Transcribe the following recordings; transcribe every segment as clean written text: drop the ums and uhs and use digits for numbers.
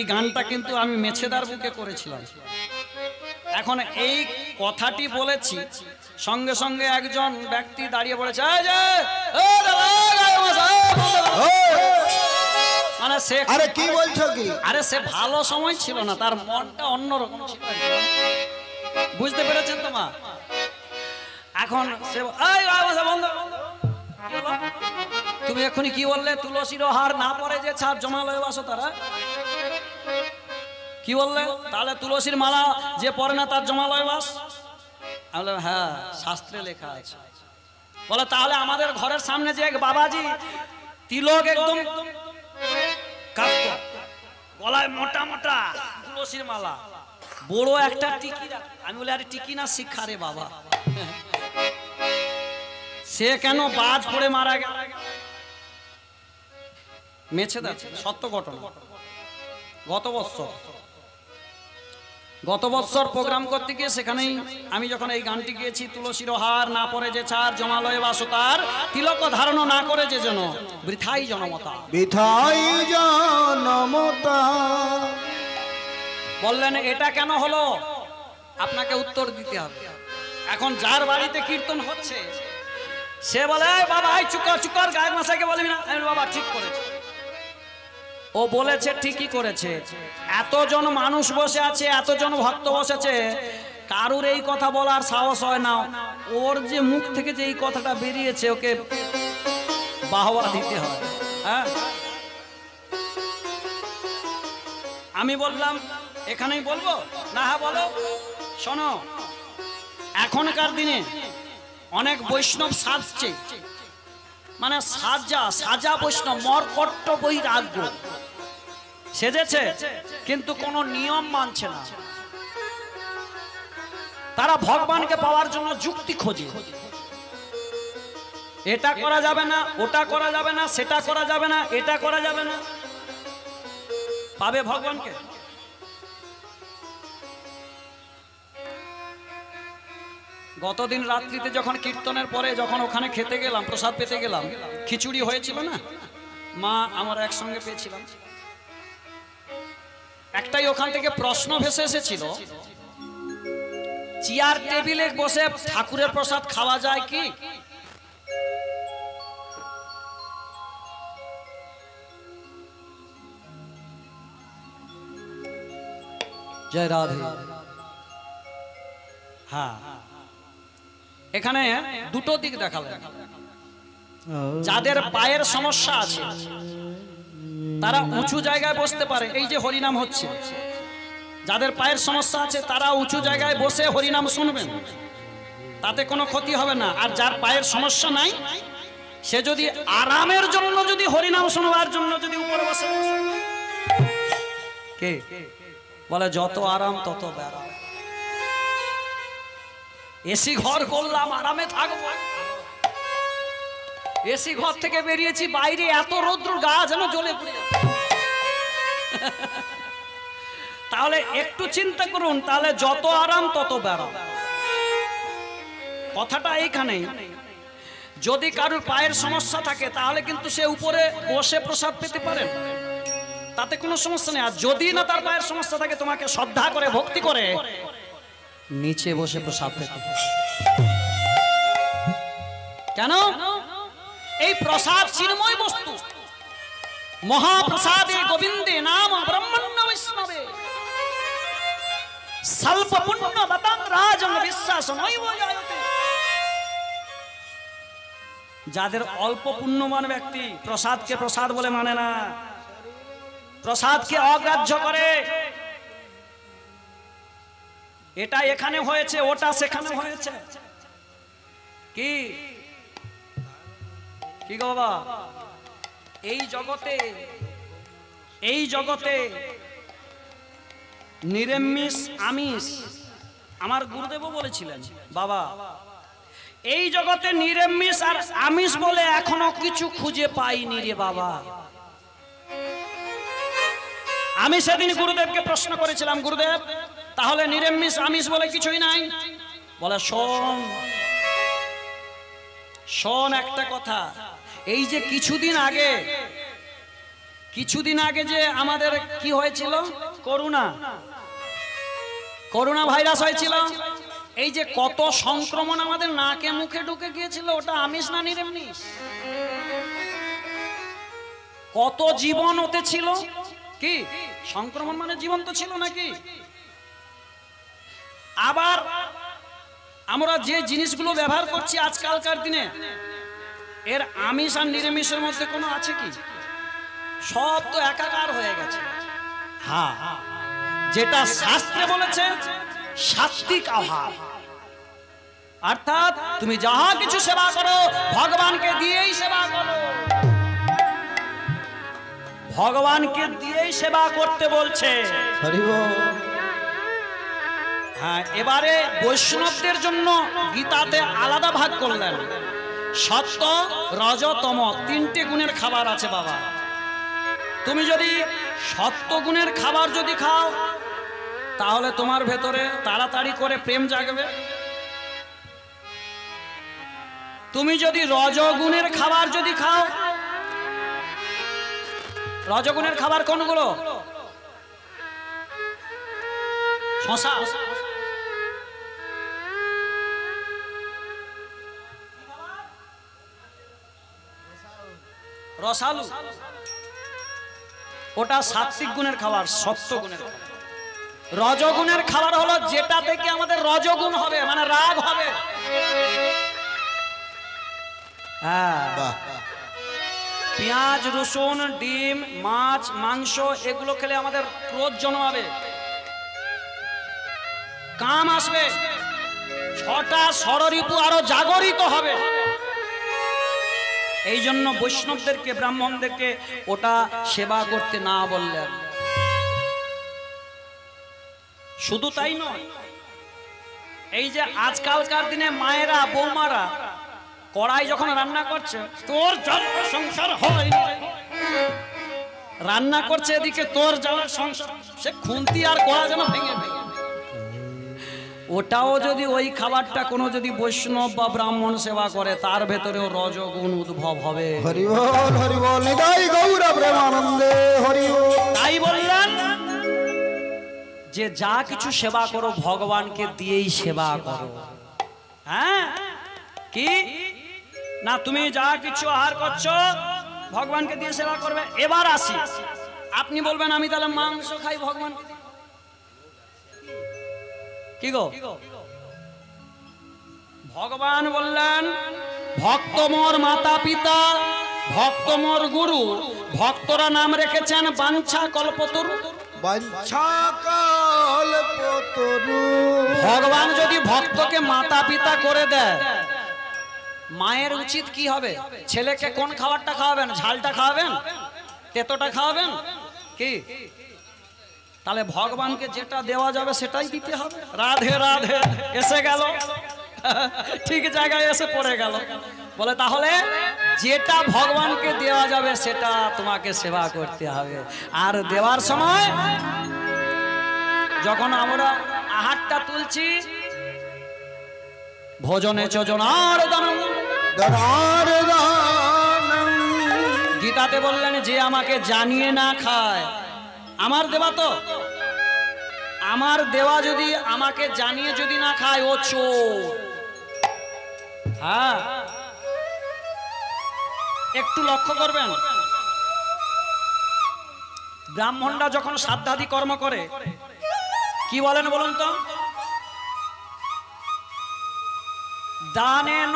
এই গানটা কিন্তু আমি মেছেদার বুকে করেছিলাম। এখন এই কথাটি বলেছি, সঙ্গে সঙ্গে একজন ব্যক্তি দাঁড়িয়ে পড়েছে, মানে সে, আরে কি বলছো কি? আরে সে ভালো সময় ছিল না, তার মনটা অন্যরকম ছিল, বুঝতে পেরেছেন তো মা? এখন সে তুমি এক্ষুনি কি বললে? তুলসীর হার না পরে যে ছাড় জমালয় বাসো তারা, কি বললে? তাহলে তুলসীর মালা যে পরে না তার জমালয় বাস? আমি বললাম হ্যাঁ, শাস্ত্রে লেখা আছে। বলে তাহলে আমাদের ঘরের সামনে যে এক বাবাজি তিলক একদম কাটতো, গলায় মোটা মোটা তুলসীর মালা, বড় একটা টিকি। আমি বলি আরে টিকি না শিক্ষা রে বাবা, সে কেন বাজ পড়ে মারা গেল? মেছেদা, সত্য ঘটনা। গত বছর প্রোগ্রাম করতে গিয়ে সেখানেই আমি যখন এই গানটি গিয়েছি, তুলসীর হার না পরে যে ছাড় জমালয় বাসো তার, তিলক ধারণ না করে যে যেন বৃথাই জনমতা, বৃথাই জনমতা। বললেন এটা কেন হলো? আপনাকে উত্তর দিতে হবে। এখন যার বাড়িতে কীর্তন হচ্ছে সে বলে বাবা চুকার গায়ের মাসাকে বলবি না। বাবা ঠিক করেছে, ও বলেছে ঠিকই করেছে। এতজন মানুষ বসে আছে, এতজন ভক্ত বসেছে, কারুর এই কথা বলার সাহস হয় না। ওর যে মুখ থেকে যে এই কথাটা বেরিয়েছে ওকে বাহবা দিতে হয়। হ্যাঁ, আমি বললাম এখানেই বলবো না? হ্যাঁ বলো। শোনো, এখনকার দিনে অনেক বৈষ্ণব সাজছে, মানে সাজা বৈষ্ণব, মরকট্ট বৈরাগ্য সেজেছে, কিন্তু কোনো নিয়ম মানছে না। তারা ভগবানকে পাওয়ার জন্য যুক্তি খোঁজে, এটা করা যাবে না, ওটা করা যাবে না, সেটা করা যাবে না, এটা করা যাবে না, পাবে ভগবানকে? গতদিন রাত্রিতে যখন কীর্তনের পরে যখন ওখানে খেতে গেলাম, প্রসাদ পেতে গেলাম, খিচুড়ি হয়েছিল না, মা আমরা একসঙ্গে পেয়েছিলাম। একটাই ওখান থেকে প্রশ্ন ভেসে এসেছিল, চেয়ার টেবিলে বসে ঠাকুরের প্রসাদ খাওয়া যায় কি? জয় রাধে। হ্যাঁ, এখানে দুটো দিক দেখালেন। যাদের পায়ের সমস্যা আছে তারা উঁচু জায়গায় বসতে পারে, এই যে হরিনাম হচ্ছে, যাদের পায়ের সমস্যা আছে তারা উঁচু জায়গায় বসে হরিনাম শুনবেন, তাতে কোনো ক্ষতি হবে না। আর যার পায়ের সমস্যা নাই সে যদি আরামের জন্য, যদি হরিনাম শোনার জন্য যদি উপরে বসে, কে বলে যত আরাম তত ব্যারাম। এসি ঘর করলাম আরামে থাকবো, এসি ঘর থেকে বেরিয়েছি বাইরে এত রৌদ্র, গা যেন জ্বলে পড়ে। তাহলে একটু চিন্তা করুন, তাহলে যত আরাম তত ব্যারাম। কথাটা এইখানে, যদি কারোর পায়ের সমস্যা থাকে তাহলে কিন্তু সে উপরে বসে প্রসাদ পেতে পারেন, তাতে কোনো সমস্যা নেই। আর যদি না তার পায়ের সমস্যা থাকে, তোমাকে শ্রদ্ধা করে ভক্তি করে নিচে বসে প্রসাদ পেতে। কেন? এই প্রসাদ চিন্ময় বস্তু, মহাপ্রসাদে গোবিন্দে নাম ব্রহ্মণ্য বৈষ্ণবে স্বল্প পুণ্য বতাং রাজং বিশ্বাস নৈব জায়তে। যাদের অল্প পুণ্যবান ব্যক্তি প্রসাদকে প্রসাদ বলে মানে না, প্রসাদকে অগ্রাহ্য করে, এটা এখানে হয়েছে, ওটা সেখানে হয়েছে, কি কি গো বাবা? এই জগতে নিরামিষ আমিষ, আমার গুরুদেবও বলেছিলেন বাবা, এই জগতে নিরামিষ আর আমিষ বলে এখনো কিছু খুঁজে পাইনি রে বাবা। আমি সেদিন গুরুদেবকে প্রশ্ন করেছিলাম, গুরুদেব তাহলে নিরামিষ আমিষ বলে কিছুই নাই? বলে শোন একটা কথা, এই যে কিছুদিন আগে কিছুদিন আগে যে আমাদের কি হয়েছিল, করোনা ভাইরাস হয়েছিল, এই যে কত সংক্রমণ আমাদের নাকে মুখে ঢুকে গিয়েছিল, ওটা আমিষ না নিরামিষ? কত জীবন ওতে ছিল। কি সংক্রমণ মানে জীবন তো ছিল নাকি? আবার আমরা যে জিনিসগুলো ব্যবহার করছি আজকালকার দিনে, এর আমিষ আর নিরামিষের মধ্যে কোনো আছে কি? সব তো একাকার হয়ে গেছে। হ্যাঁ, যেটা শাস্ত্রে বলেছে সাত্বিক আহার, অর্থাৎ তুমি যাহা কিছু সেবা করো ভগবানকে দিয়েই সেবা করো, ভগবানকে দিয়েই সেবা করতে বলছে। হরি বল। হ্যাঁ, এবারে বৈষ্ণবদের জন্য গীতাতে আলাদা ভাগ করলেন। সত্য, রজ, তম, তিনটে গুণের খাবার আছে বাবা। তুমি যদি সত্য গুণের খাবার যদি খাও, তাহলে তোমার ভেতরে তাড়াতাড়ি করে প্রেম জাগবে। তুমি যদি রজগুণের খাবার যদি খাও, রজগুণের খাবার কোনগুলো? শশা, রসালু, ওটা সাত্বিক গুণের খাবার, সত্য গুণের খাবার। রজগুণের খাবার হলো যেটা থেকে আমাদের রজগুণ হবে, মানে রাগ হবে। হ্যাঁ, বাহ। পেঁয়াজ, রসুন, ডিম, মাছ, মাংস এগুলো খেলে আমাদের ক্রোধ জন্মাবে, কাম আসবে, ছটা ষড়ঋতু আরো জাগরিত হবে। এই জন্য বৈষ্ণবদেরকে, ব্রাহ্মণদেরকে ওটা সেবা করতে না বললেন। শুধু তাই নয়, এই যে আজকালকার দিনে মায়েরা, বৌমারা কড়াই যখন রান্না করছে, তোর জ্বালা সংসার হয়নি, রান্না করছে এদিকে তোর জ্বালা সংসার, সে খুন্তি আর কড়া যেন ভেঙে ভেঙে। ওটাও যদি ওই খাবারটা কোনো যদি বৈষ্ণব বা ব্রাহ্মণ সেবা করে, তার ভেতরেও রজগুণ উদ্ভব হবে। হরি বল, হরি বল, নিতাই গৌর প্রেমানন্দে হরি বল। তাই বললেন যে যা কিছু সেবা করো ভগবানকে দিয়েই সেবা করো। হ্যাঁ, কি না, তুমি যা কিছু আহার করছো ভগবানকে দিয়ে সেবা করবে। এবার আসি, আপনি বলবেন আমি তাহলে মাংস খাই ভগবানকে দিয়ে। কি গো, ভগবান বললেন ভক্ত মোর মাতা পিতা, ভক্ত মোর গুরু, ভক্তরা নাম রেখেছেন বাঞ্ছা কল্পতরু। বাঞ্ছা কল্পতরু। ভগবান যদি ভক্তকে মাতা পিতা করে দেয়, মায়ের উচিত কি হবে? ছেলেকে কোন খাবারটা খাওয়াবেন? ঝালটা খাওয়াবেন, তেতোটা খাওয়াবেন কি? তাহলে ভগবানকে যেটা দেওয়া যাবে সেটাই দিতে হবে। রাধে রাধে এসে গেল, ঠিক জায়গায় এসে পড়ে গেল। বলে তাহলে যেটা ভগবানকে দেওয়া যাবে সেটা তোমাকে সেবা করতে হবে। আর দেওয়ার সময় যখন আমরা আহারটা তুলছি, ভোজনে যোজনার দানম, গীতাতে বললেন যে আমাকে জানিয়ে না খায়, আমার দেওয়া তো, আমার দেওয়া যদি আমাকে জানিয়ে যদি না খায়, ও চোর। হ্যাঁ, একটু লক্ষ্য করবেন, ব্রাহ্মণরা যখন শ্রাদ্ধাদি কর্ম করে কি বলেন বলুন তো? দানেন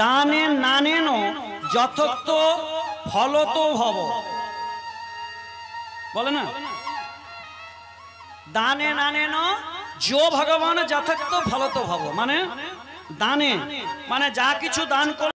দানে নানেন যথোক্ত ফলত ভব, বলে না? দানে নানেন যো ভগবান যথোক্ত ফলত ভব, মানে দানে মানে যা কিছু দান